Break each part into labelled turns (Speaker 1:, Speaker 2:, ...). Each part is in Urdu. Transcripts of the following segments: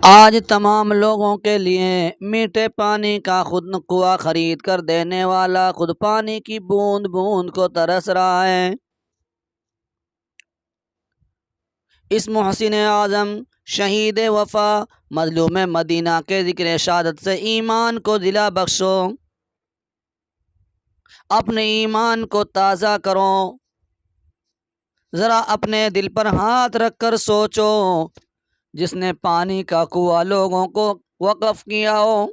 Speaker 1: آج تمام لوگوں کے لیے میٹھے پانی کا خود کنواں خرید کر دینے والا خود پانی کی بوند بوند کو ترس رہا ہے۔ اس محسن اعظم شہید وفا مظلوم مدینہ کے ذکر شہادت سے ایمان کو دلا بخشو، اپنے ایمان کو تازہ کرو۔ ذرا اپنے دل پر ہاتھ رکھ کر سوچو، جس نے پانی کا کنواں لوگوں کو وقف کیا ہو،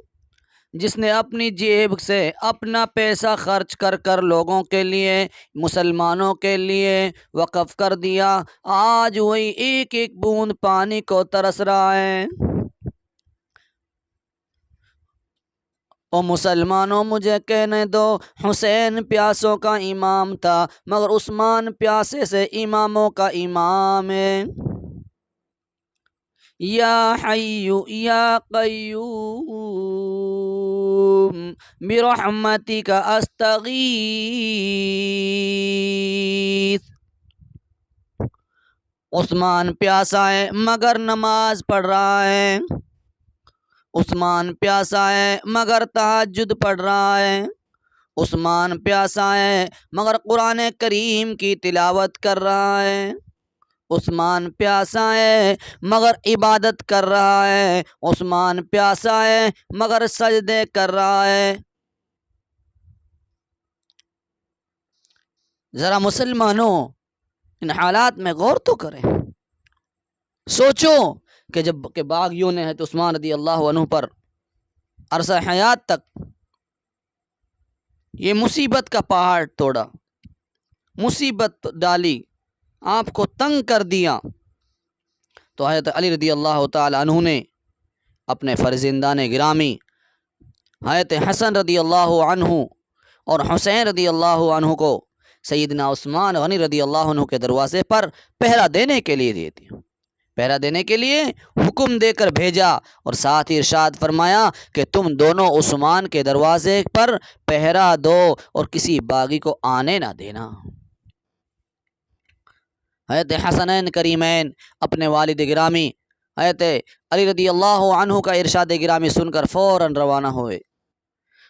Speaker 1: جس نے اپنی جیب سے اپنا پیسہ خرچ کر کر لوگوں کے لیے، مسلمانوں کے لیے وقف کر دیا، آج وہی ایک ایک بوند پانی کو ترس رہا ہے۔ او مسلمانوں، مجھے کہنے دو، حسین پیاسوں کا امام تھا مگر عثمان پیاسے سے اماموں کا امام ہے۔ یا حی یا قیوم برحمتک استغیث۔ عثمان پیاسا ہے مگر نماز پڑھ رہا ہے، عثمان پیاسا ہے مگر تہجد پڑھ رہا ہے، عثمان پیاسا ہے مگر قرآن کریم کی تلاوت کر رہا ہے، عثمان پیاسا ہے مگر عبادت کر رہا ہے، عثمان پیاسا ہے مگر سجدے کر رہا ہے۔ ذرا مسلمانوں ان حالات میں غور تو کریں، سوچو کہ جب کہ باغیوں نے حضرت عثمان رضی اللہ عنہ پر عرصہ حیات تک یہ مصیبت کا پہاڑ توڑا، مصیبت ڈالی، آپ کو تنگ کر دیا، تو حضرت علی رضی اللہ تعالی عنہ نے اپنے فرزندان گرامی حضرت حسن رضی اللہ عنہ اور حسین رضی اللہ عنہ کو سیدنا عثمان غنی رضی اللہ عنہ کے دروازے پر پہرا دینے کے لیے دے دیا، پہرا دینے کے لیے حکم دے کر بھیجا، اور ساتھ ہی ارشاد فرمایا کہ تم دونوں عثمان کے دروازے پر پہرا دو اور کسی باغی کو آنے نہ دینا۔ حضرت حسنین کریمین اپنے والد گرامی حضرت علی رضی اللہ عنہ کا ارشاد گرامی سن کر فوراً روانہ ہوئے،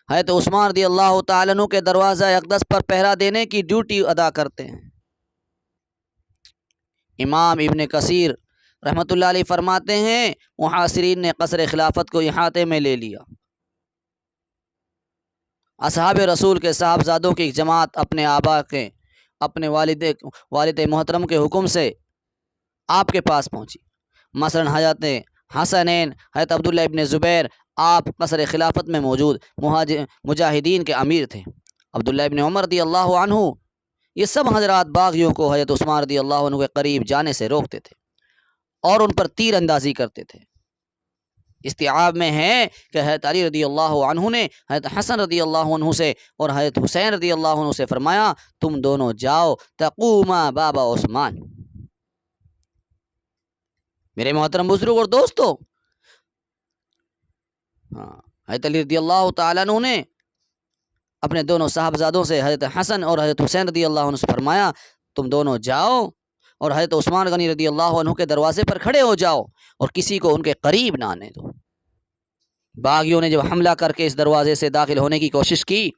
Speaker 1: حضرت عثمان رضی اللہ تعالیٰ عنہ کے دروازہ اقدس پر پہرا دینے کی ڈیوٹی ادا کرتے ہیں۔ امام ابن کثیر رحمۃ اللہ علیہ فرماتے ہیں محاصرین نے قصر خلافت کو احاطے میں لے لیا، اصحاب رسول کے صاحبزادوں کی ایک جماعت اپنے آبا کے، اپنے والد محترم کے حکم سے آپ کے پاس پہنچی، مثلا حضرت حسنین حضرت عبداللہ ابن زبیر، آپ قصر خلافت میں موجود مجاہدین کے امیر تھے، عبداللہ ابن عمر رضی اللہ عنہ، یہ سب حضرات باغیوں کو حضرت عثمان رضی اللہ عنہ کے قریب جانے سے روکتے تھے اور ان پر تیر اندازی کرتے تھے۔ استیعاب میں ہے کہ حضرت علی رضی اللہ عنہ نے حضرت حسن رضی اللہ عنہ سے اور حضرت حسین رضی اللہ عنہ سے فرمایا تم دونوں جاؤ تقوما بابا عثمان۔ میرے محترم بزرگ اور دوستو، حضرت علی رضی اللہ تعالیٰ عنہ نے اپنے دونوں صاحبزادوں سے حضرت حسن اور حضرت حسین رضی اللہ عنہ سے فرمایا تم دونوں جاؤ اور حضرت عثمان غنی رضی اللہ عنہ کے دروازے پر کھڑے ہو جاؤ اور کسی کو ان کے قریب نہ آنے دو۔ باغیوں نے جب حملہ کر کے اس دروازے سے داخل ہونے کی کوشش کی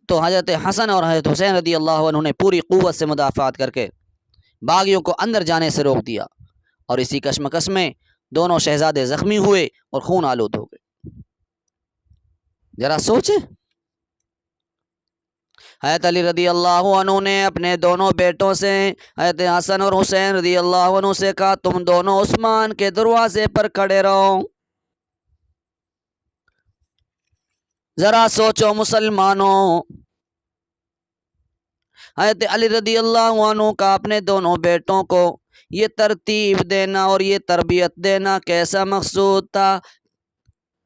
Speaker 1: تو حضرت حسن اور حضرت حسین رضی اللہ عنہ نے پوری قوت سے مدافعات کر کے باغیوں کو اندر جانے سے روک دیا، اور اسی کشمکش میں دونوں شہزادے زخمی ہوئے اور خون آلود ہو گئے۔ ذرا سوچیں، حضرت علی رضی اللہ عنہ نے اپنے دونوں بیٹوں سے حضرت حسن اور حسین رضی اللہ عنہ سے کہا تم دونوں عثمان کے دروازے پر کھڑے رہو۔ ذرا سوچو مسلمانوں، حضرت علی رضی اللہ عنہ کا اپنے دونوں بیٹوں کو یہ ترتیب دینا اور یہ تربیت دینا کیسا مقصود تھا،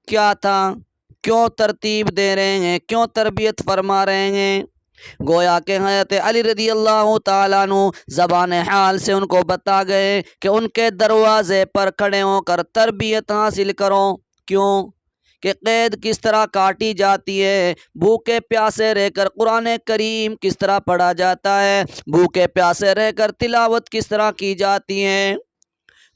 Speaker 1: کیا تھا، کیوں ترتیب دے رہے ہیں، کیوں تربیت فرما رہے ہیں؟ گویا کہ حضرت علی رضی اللہ تعالیٰ عنہ زبان حال سے ان کو بتا گئے کہ ان کے دروازے پر کھڑے ہو کر تربیت حاصل کرو۔ کیوں کہ قید کس طرح کاٹی جاتی ہے، بھوکے پیاسے رہ کر قرآن کریم کس طرح پڑھا جاتا ہے، بھوکے پیاسے رہ کر تلاوت کس طرح کی جاتی ہے،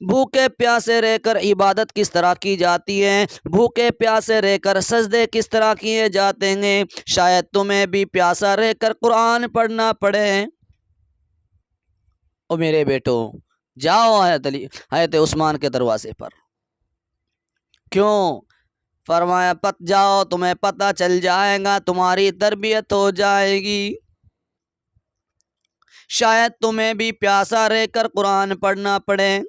Speaker 1: بھوکے پیاسے رہ کر عبادت کس طرح کی جاتی ہے، بھوکے پیاسے رہ کر سجدے کس طرح کیے جاتے ہیں، شاید تمہیں بھی پیاسا رہ کر قرآن پڑھنا پڑے۔ او میرے بیٹو، جاؤ حضرت عثمان کے دروازے پر۔ کیوں؟ فرمایا پت جاؤ، تمہیں پتہ چل جائے گا، تمہاری تربیت ہو جائے گی، شاید تمہیں بھی پیاسا رہ کر قرآن پڑھنا پڑے،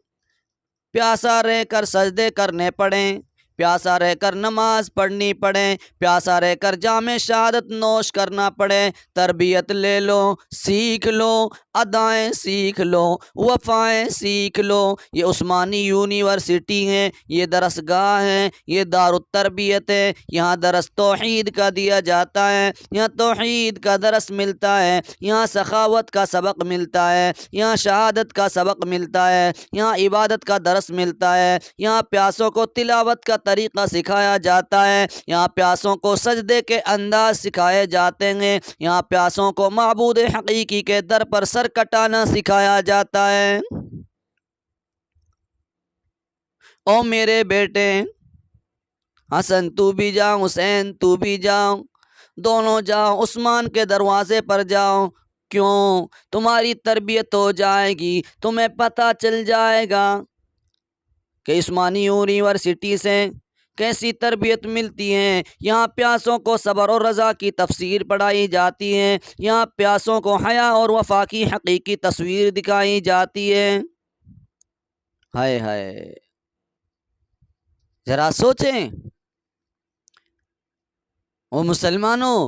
Speaker 1: پیاسا رہ کر سجدے کرنے پڑیں، پیاسا رہ کر نماز پڑھنی پڑے، پیاسا رہ کر جام شہادت نوش کرنا پڑے۔ تربیت لے لو، سیکھ لو، ادائیں سیکھ لو، وفائیں سیکھ لو۔ یہ عثمانی یونیورسٹی ہے، یہ درس گاہ ہے، یہ دار التربیت ہے، یہاں درس توحید کا دیا جاتا ہے، یہاں توحید کا درس ملتا ہے، یہاں سخاوت کا سبق ملتا ہے، یہاں شہادت کا سبق ملتا ہے، یہاں عبادت کا درس ملتا ہے، یہاں پیاسوں کو تلاوت کا طریقہ سکھایا جاتا ہے، یہاں پیاسوں کو سجدے کے انداز سکھائے جاتے ہیں، یہاں پیاسوں کو معبود حقیقی کے در پر سر کٹانا سکھایا جاتا ہے۔ او میرے بیٹے، حسن تو بھی جاؤ، حسین تو بھی جاؤ، دونوں جاؤ، عثمان کے دروازے پر جاؤ۔ کیوں؟ تمہاری تربیت ہو جائے گی، تمہیں پتہ چل جائے گا کہ عثمانی یونیورسٹی سے کیسی تربیت ملتی ہے۔ یہاں پیاسوں کو صبر اور رضا کی تفسیر پڑھائی جاتی ہے، یہاں پیاسوں کو حیا اور وفا کی حقیقی تصویر دکھائی جاتی ہے۔ ہائے ہائے، ذرا سوچیں۔ او مسلمانوں،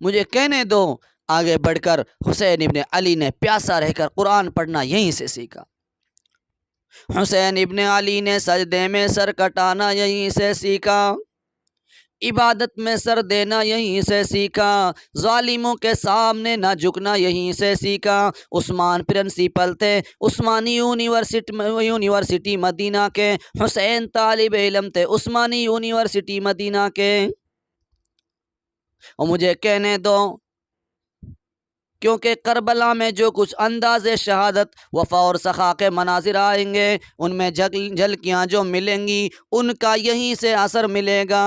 Speaker 1: مجھے کہنے دو، آگے بڑھ کر حسین ابن علی نے پیاسا رہ کر قرآن پڑھنا یہیں سے سیکھا، حسین ابن علی نے سجدے میں سر کٹانا یہیں سے سیکھا، عبادت میں سر دینا یہیں سے سیکھا، ظالموں کے سامنے نہ جھکنا یہیں سے سیکھا۔ عثمان پرنسپل تھے عثمانی یونیورسٹی مدینہ کے، حسین طالب علم تھے عثمانی یونیورسٹی مدینہ کے۔ اور مجھے کہنے دو، کیونکہ کربلا میں جو کچھ انداز شہادت، وفا اور سخا کے مناظر آئیں گے، ان میں جھلکیاں جو ملیں گی، ان کا یہیں سے اثر ملے گا۔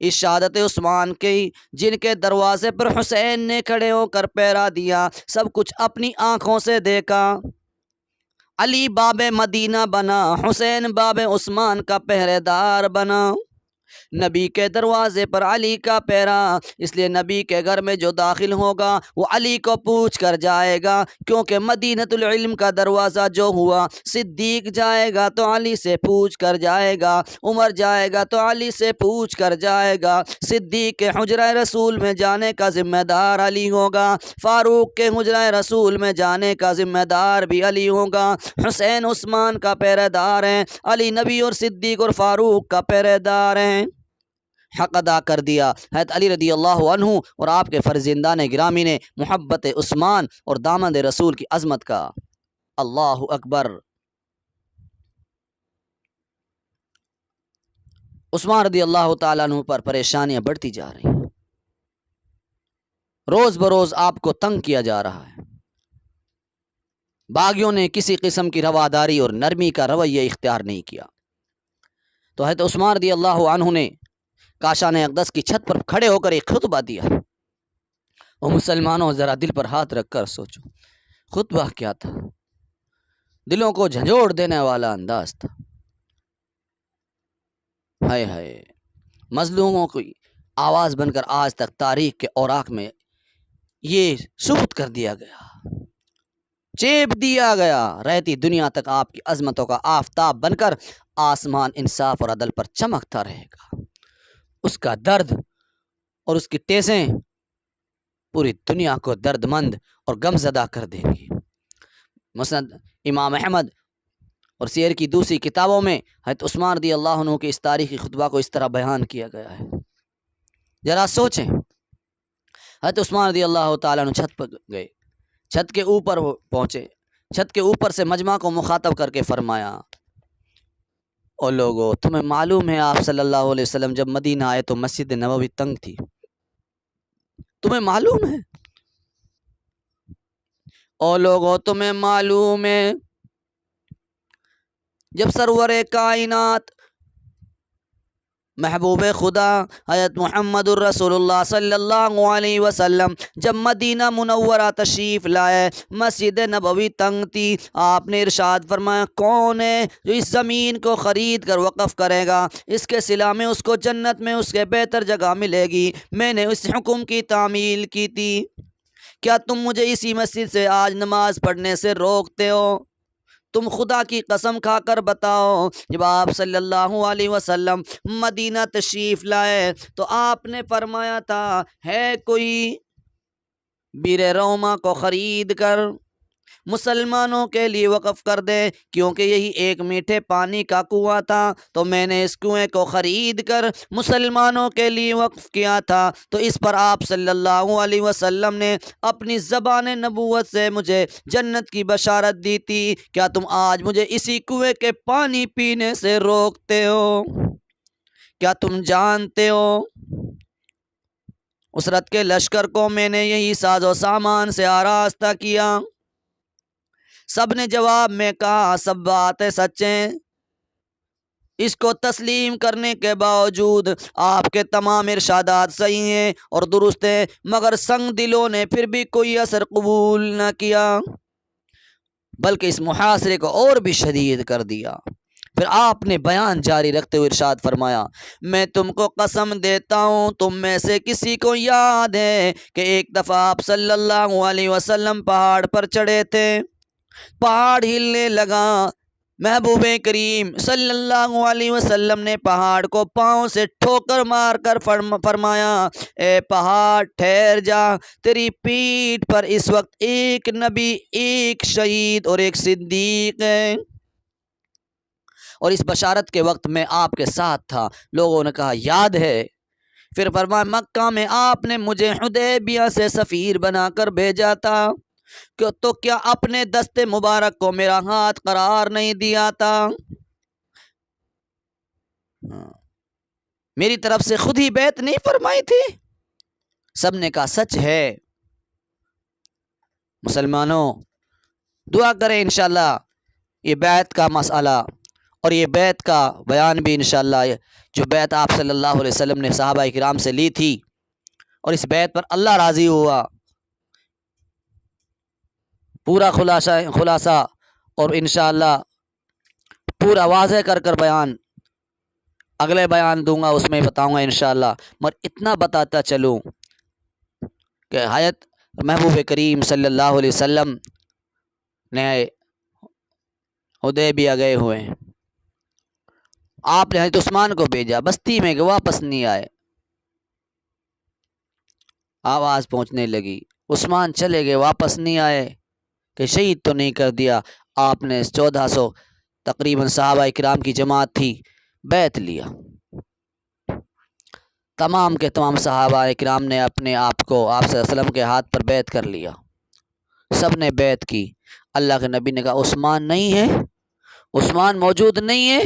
Speaker 1: اس شہادت عثمان کی، جن کے دروازے پر حسین نے کھڑے ہو کر پہرا دیا، سب کچھ اپنی آنکھوں سے دیکھا۔ علی باب مدینہ بنا، حسین باب عثمان کا پہرے دار بنا۔ نبی کے دروازے پر علی کا پہرا، اس لیے نبی کے گھر میں جو داخل ہوگا وہ علی کو پوچھ کر جائے گا، کیونکہ مدینۃ العلم کا دروازہ جو ہوا، صدیق جائے گا تو علی سے پوچھ کر جائے گا، عمر جائے گا تو علی سے پوچھ کر جائے گا، صدیق کے حجرہ رسول میں جانے کا ذمہ دار علی ہوگا، فاروق کے حجرہ رسول میں جانے کا ذمہ دار بھی علی ہوگا، حسین عثمان کا پہرے دار ہیں، علی نبی اور صدیق اور فاروق کا پہرے دار ہیں۔ حق ادا کر دیا حضرت علی رضی اللہ عنہ اور آپ کے فرزندان گرامی نے محبت عثمان اور دامن رسول کی عظمت کا۔ اللہ اکبر۔ عثمان رضی اللہ تعالیٰ عنہ پر پریشانیاں بڑھتی جا رہی ہیں، روز بروز آپ کو تنگ کیا جا رہا ہے، باغیوں نے کسی قسم کی رواداری اور نرمی کا رویہ اختیار نہیں کیا، تو حضرت عثمان رضی اللہ عنہ نے کاشان اقدس کی چھت پر کھڑے ہو کر ایک خطبہ دیا۔ اور مسلمانوں، ذرا دل پر ہاتھ رکھ کر سوچو، خطبہ کیا تھا؟ دلوں کو جھنجھوڑ دینے والا انداز تھا۔ ہائے ہائے، مظلوموں کی آواز بن کر آج تک تاریخ کے اوراق میں یہ ثبت کر دیا گیا، چیپ دیا گیا، رہتی دنیا تک آپ کی عظمتوں کا آفتاب بن کر آسمان انصاف اور عدل پر چمکتا رہے گا۔ اس کا درد اور اس کی ٹیسیں پوری دنیا کو درد مند اور غمزدہ کر دیں گی۔ مسند امام احمد اور سیر کی دوسری کتابوں میں حضرت عثمان رضی اللہ عنہ کے اس تاریخی خطبہ کو اس طرح بیان کیا گیا ہے۔ ذرا سوچیں، حضرت عثمان رضی اللہ تعالیٰ عنہ چھت پر گئے، چھت کے اوپر پہنچے، چھت کے اوپر سے مجمع کو مخاطب کر کے فرمایا، او لوگو، تمہیں معلوم ہے آپ صلی اللہ علیہ وسلم جب مدینہ آئے تو مسجد نبوی تنگ تھی، تمہیں معلوم ہے؟ او لوگو، تمہیں معلوم ہے جب سرور کائنات محبوب خدا حضرت محمد الرسول اللہ صلی اللہ علیہ وسلم جب مدینہ منورہ تشریف لائے، مسجد نبوی تنگ تھی، آپ نے ارشاد فرمایا کون ہے جو اس زمین کو خرید کر وقف کرے گا، اس کے صلہ میں اس کو جنت میں اس کے بہتر جگہ ملے گی۔ میں نے اس حکم کی تعمیل کی تھی، کیا تم مجھے اسی مسجد سے آج نماز پڑھنے سے روکتے ہو؟ تم خدا کی قسم کھا کر بتاؤ۔ جب آپ صلی اللہ علیہ وسلم مدینہ تشریف لائے تو آپ نے فرمایا تھا، ہے کوئی بیر روما کو خرید کر مسلمانوں کے لیے وقف کر دے، کیونکہ یہی ایک میٹھے پانی کا کنواں تھا، تو میں نے اس کنویں کو خرید کر مسلمانوں کے لیے وقف کیا تھا۔ تو اس پر آپ صلی اللہ علیہ وسلم نے اپنی زبان نبوت سے مجھے جنت کی بشارت دی تھی، کیا تم آج مجھے اسی کنویں کے پانی پینے سے روکتے ہو؟ کیا تم جانتے ہو اس رت کے لشکر کو میں نے یہی ساز و سامان سے آراستہ کیا؟ سب نے جواب میں کہا سب باتیں سچ ہیں۔ اس کو تسلیم کرنے کے باوجود آپ کے تمام ارشادات صحیح ہیں اور درست ہیں، مگر سنگ دلوں نے پھر بھی کوئی اثر قبول نہ کیا، بلکہ اس محاصرے کو اور بھی شدید کر دیا۔ پھر آپ نے بیان جاری رکھتے ہوئے ارشاد فرمایا، میں تم کو قسم دیتا ہوں تم میں سے کسی کو یاد ہے کہ ایک دفعہ آپ صلی اللہ علیہ وسلم پہاڑ پر چڑھے تھے، پہاڑ ہلنے لگا، محبوب کریم صلی اللہ علیہ وسلم نے پہاڑ کو پاؤں سے ٹھوکر مار کر فرمایا، اے پہاڑ ٹھہر جا، تیری پیٹھ پر اس وقت ایک نبی، ایک شہید اور ایک صدیق ہے۔ اور اس بشارت کے وقت میں آپ کے ساتھ تھا۔ لوگوں نے کہا یاد ہے۔ پھر فرمایا مکہ میں آپ نے مجھے حدیبیہ سے سفیر بنا کر بھیجا تھا، تو کیا اپنے دست مبارک کو میرا ہاتھ قرار نہیں دیا تھا؟ میری طرف سے خود ہی بیعت نہیں فرمائی تھی؟ سب نے کہا سچ ہے۔ مسلمانوں دعا کریں انشاءاللہ یہ بیعت کا مسئلہ اور یہ بیعت کا بیان بھی انشاءاللہ، جو بیعت آپ صلی اللہ علیہ وسلم نے صحابہ کرام سے لی تھی اور اس بیعت پر اللہ راضی ہوا، پورا خلاصہ اور انشاءاللہ پورا واضح کر کر بیان اگلے بیان دوں گا، اس میں بتاؤں گا انشاءاللہ۔ مگر اتنا بتاتا چلوں کہ حضرت محبوب کریم صلی اللہ علیہ وسلم نے حدیبیہ گئے ہوئے ہیں، آپ نے حضرت عثمان کو بھیجا بستی میں کہ واپس نہیں آئے، آواز پہنچنے لگی عثمان چلے گئے واپس نہیں آئے، کہ شہید تو نہیں کر دیا؟ آپ نے 1400 تقریباً صحابہ کرام کی جماعت تھی، بیعت لیا، تمام کے تمام صحابہ کرام نے اپنے آپ کو آپ صلی اللہ علیہ وسلم کے ہاتھ پر بیعت کر لیا، سب نے بیعت کی۔ اللہ کے نبی نے کہا عثمان نہیں ہے، عثمان موجود نہیں ہے،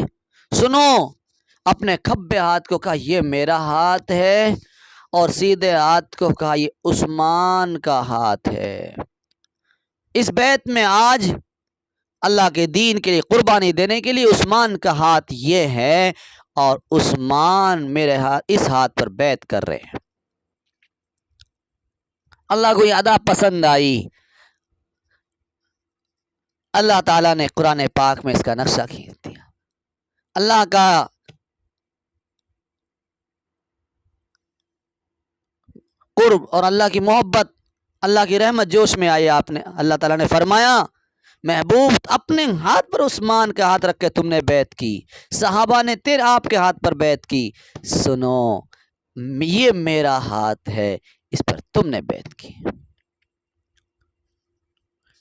Speaker 1: سنو، اپنے کھبے ہاتھ کو کہا یہ میرا ہاتھ ہے، اور سیدھے ہاتھ کو کہا یہ عثمان کا ہاتھ ہے۔ اس بیعت میں آج اللہ کے دین کے لیے قربانی دینے کے لیے عثمان کا ہاتھ یہ ہے، اور عثمان میرے ہاتھ اس ہاتھ پر بیعت کر رہے ہیں۔ اللہ کو یہ ادا پسند آئی، اللہ تعالیٰ نے قرآن پاک میں اس کا نقشہ کھینچ دیا۔ اللہ کا قرب اور اللہ کی محبت، اللہ کی رحمت جوش میں آئی۔ آپ نے اللہ تعالیٰ نے فرمایا محبوب اپنے ہاتھ پر عثمان کے ہاتھ رکھ کے تم نے بیعت کی، صحابہ نے تیرے آپ کے ہاتھ پر بیعت کی، سنو یہ میرا ہاتھ ہے، اس پر تم نے بیعت کی۔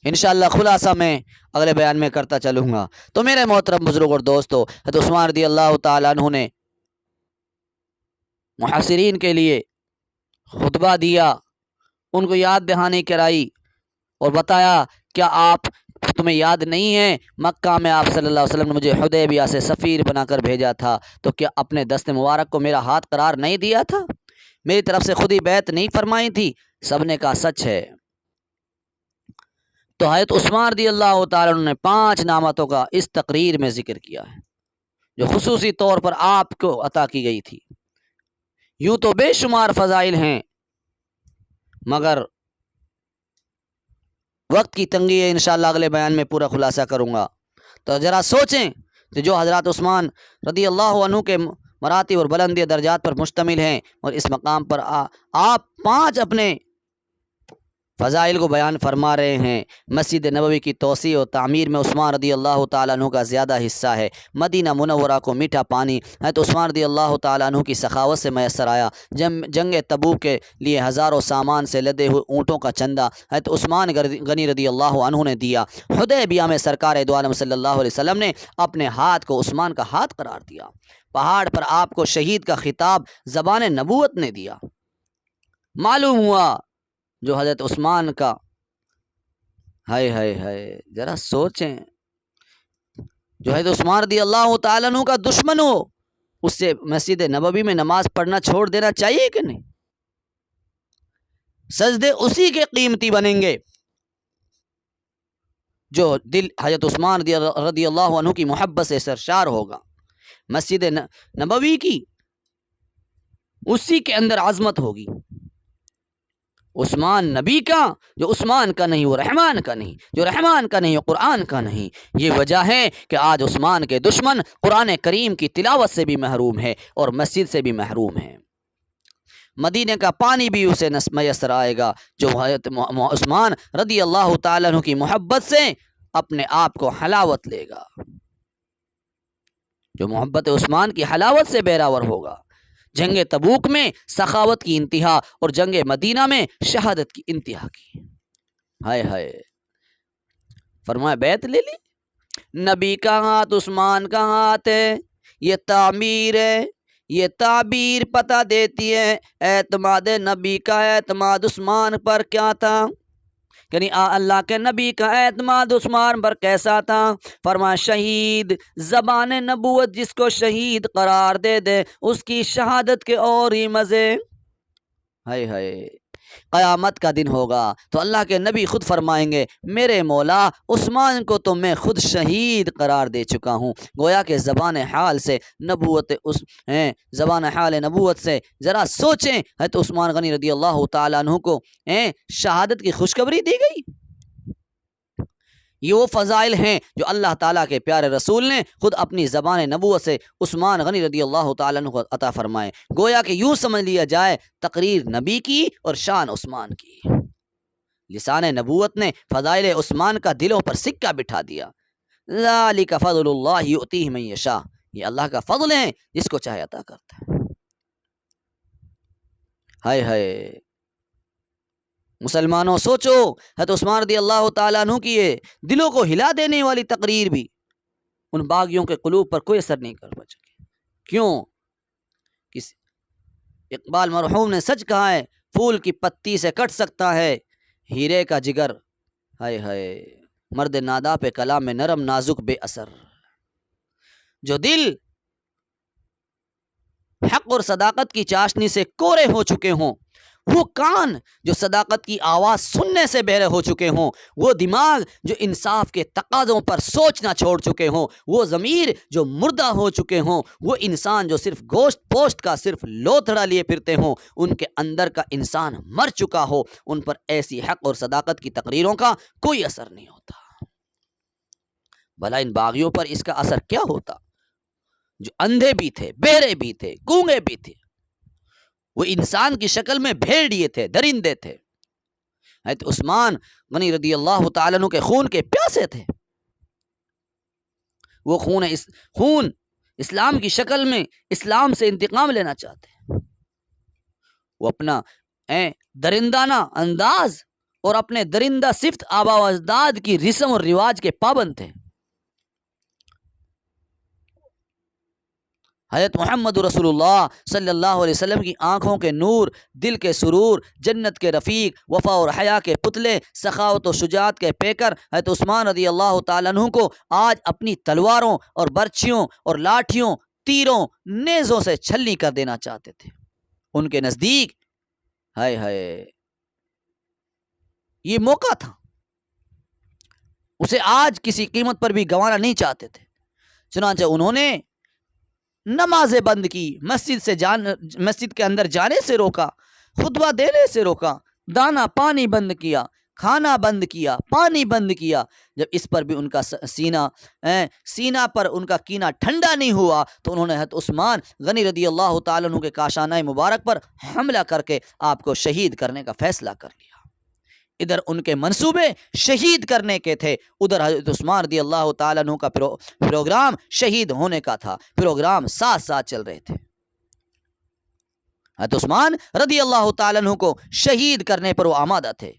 Speaker 1: انشاءاللہ خلاصہ میں اگلے بیان میں کرتا چلوں گا۔ تو میرے محترم بزرگ اور دوستو، حضرت عثمان رضی اللہ تعالیٰ عنہ نے محاصرین کے لیے خطبہ دیا، ان کو یاد دہانی کرائی اور بتایا کیا آپ تمہیں یاد نہیں ہے مکہ میں آپ صلی اللہ علیہ وسلم نے مجھے حدیبیہ سے سفیر بنا کر بھیجا تھا، تو کیا اپنے دست مبارک کو میرا ہاتھ قرار نہیں دیا تھا؟ میری طرف سے خود ہی بیعت نہیں فرمائی تھی؟ سب نے کہا سچ ہے۔ تو حضرت عثمان رضی اللہ تعالیٰ عنہ نے 5 نعمتوں کا اس تقریر میں ذکر کیا ہے جو خصوصی طور پر آپ کو عطا کی گئی تھی۔ یوں تو بے شمار فضائل ہیں، مگر وقت کی تنگی ہے، انشاءاللہ اگلے بیان میں پورا خلاصہ کروں گا۔ تو ذرا سوچیں کہ جو حضرات عثمان رضی اللہ عنہ کے مراتب اور بلندی درجات پر مشتمل ہیں، اور اس مقام پر آپ 5 اپنے فضائل کو بیان فرما رہے ہیں۔ مسجد نبوی کی توسیع و تعمیر میں عثمان رضی اللہ تعالیٰ عنہ کا زیادہ حصہ ہے۔ مدینہ منورہ کو میٹھا پانی حضرت عثمان رضی اللہ تعالیٰ عنہ کی سخاوت سے میسر آیا۔ جنگ تبوک کے لیے ہزاروں سامان سے لدے ہوئے اونٹوں کا چندہ حضرت عثمان غنی رضی اللہ عنہ نے دیا۔ حدیبیہ میں سرکار دو عالم صلی اللہ علیہ وسلم نے اپنے ہاتھ کو عثمان کا ہاتھ قرار دیا۔ پہاڑ پر آپ کو شہید کا خطاب زبان نبوت نے دیا۔ معلوم ہوا جو حضرت عثمان کا ہائے ہائے ہائے ذرا سوچیں، جو حضرت عثمان رضی اللہ تعالیٰ عنہ کا دشمن ہو، اس سے مسجد نبوی میں نماز پڑھنا چھوڑ دینا چاہیے کہ نہیں؟ سجدے اسی کے قیمتی بنیں گے جو دل حضرت عثمان رضی اللہ عنہ کی محبت سے سرشار ہوگا۔ مسجد نبوی کی اسی کے اندر عظمت ہوگی۔ عثمان نبی کا، جو عثمان کا نہیں وہ رحمان کا نہیں، جو رحمان کا نہیں وہ قرآن کا نہیں۔ یہ وجہ ہے کہ آج عثمان کے دشمن قرآن کریم کی تلاوت سے بھی محروم ہے اور مسجد سے بھی محروم ہے۔ مدینے کا پانی بھی اسے میسر آئے گا جو حضرت عثمان رضی اللہ تعالیٰ عنہ کی محبت سے اپنے آپ کو حلاوت لے گا، جو محبت عثمان کی حلاوت سے بہراور ہوگا۔ جنگ تبوک میں سخاوت کی انتہا اور جنگ مدینہ میں شہادت کی انتہا کی۔ ہائے ہائے، فرمایا بیعت لے لی، نبی کا ہاتھ عثمان کا ہاتھ ہے، یہ تعمیر ہے، یہ تعبیر پتہ دیتی ہے اعتماد نبی کا اعتماد عثمان پر کیا تھا، یعنی اللہ کے نبی کا اعتماد عثمان پر کیسا تھا۔ فرمایا شہید، زبان نبوت جس کو شہید قرار دے دے اس کی شہادت کے اور ہی مزے۔ ہائے ہائے، قیامت کا دن ہوگا تو اللہ کے نبی خود فرمائیں گے میرے مولا عثمان کو تو میں خود شہید قرار دے چکا ہوں۔ گویا کہ زبان حال سے نبوت سے ذرا سوچیں، حضرت عثمان غنی رضی اللہ تعالیٰ عنہ کو شہادت کی خوشخبری دی گئی۔ یہ وہ فضائل ہیں جو اللہ تعالیٰ کے پیارے رسول نے خود اپنی زبان نبوت سے عثمان غنی رضی اللہ تعالیٰ عنہ کو عطا فرمائے۔ گویا کہ یوں سمجھ لیا جائے تقریر نبی کی اور شان عثمان کی۔ لسان نبوت نے فضائل عثمان کا دلوں پر سکہ بٹھا دیا۔ ذالک فضل اللہ یؤتیہ من یشاء، یہ اللہ کا فضل ہے جس کو چاہے عطا کرتا ہے۔ ہائے ہائے مسلمانوں، سوچو حضرت عثمان رضی اللہ تعالیٰ عنہ کی یہ دلوں کو ہلا دینے والی تقریر بھی ان باغیوں کے قلوب پر کوئی اثر نہیں کر سکی۔ کیوں؟ اقبال مرحوم نے سچ کہا ہے، پھول کی پتی سے کٹ سکتا ہے ہیرے کا جگر۔ ہائے ہائے، مرد نادا پہ کلام میں نرم نازک بے اثر۔ جو دل حق اور صداقت کی چاشنی سے کورے ہو چکے ہوں، وہ کان جو صداقت کی آواز سننے سے بہرے ہو چکے ہوں، وہ دماغ جو انصاف کے تقاضوں پر سوچنا چھوڑ چکے ہوں، وہ ضمیر جو مردہ ہو چکے ہوں، وہ انسان جو صرف گوشت پوشت کا صرف لوتھڑا لیے پھرتے ہوں، ان کے اندر کا انسان مر چکا ہو، ان پر ایسی حق اور صداقت کی تقریروں کا کوئی اثر نہیں ہوتا۔ بھلا ان باغیوں پر اس کا اثر کیا ہوتا جو اندھے بھی تھے، بہرے بھی تھے، گونگے بھی تھے، وہ انسان کی شکل میں بھیڑیے تھے، درندے تھے۔ حضرت عثمان غنی رضی اللہ تعالیٰ عنہ کے خون کے پیاسے تھے۔ وہ خون اسلام کی شکل میں اسلام سے انتقام لینا چاہتے ہیں۔ وہ اپنا درندانہ انداز اور اپنے درندہ صفت آبا و اجداد کی رسم اور رواج کے پابند تھے۔ حضرت محمد رسول اللہ صلی اللہ علیہ وسلم کی آنکھوں کے نور، دل کے سرور، جنت کے رفیق، وفا اور حیا کے پتلے، سخاوت و شجاعت کے پیکر حضرت عثمان رضی اللہ تعالیٰ عنہ کو آج اپنی تلواروں اور برچھیوں اور لاٹھیوں، تیروں، نیزوں سے چھلنی کر دینا چاہتے تھے۔ ان کے نزدیک ہائے ہائے یہ موقع تھا اسے آج کسی قیمت پر بھی گنوانا نہیں چاہتے تھے۔ چنانچہ انہوں نے نمازیں بند کی، مسجد کے اندر جانے سے روکا، خطبہ دینے سے روکا، دانا پانی بند کیا، کھانا بند کیا، پانی بند کیا۔ جب اس پر بھی ان کا سینہ پر ان کا کینہ ٹھنڈا نہیں ہوا تو انہوں نے حضرت عثمان غنی رضی اللہ تعالیٰ عنہ کے کاشانہ مبارک پر حملہ کر کے آپ کو شہید کرنے کا فیصلہ کر لیا۔ ادھر ان کے منصوبے شہید کرنے کے تھے، ادھر حضرت عثمان رضی اللہ تعالیٰ عنہ کا پروگرام شہید ہونے کا تھا۔ پروگرام ساتھ ساتھ چل رہے تھے۔ حضرت عثمان رضی اللہ تعالیٰ عنہ کو شہید کرنے پر وہ آمادہ تھے۔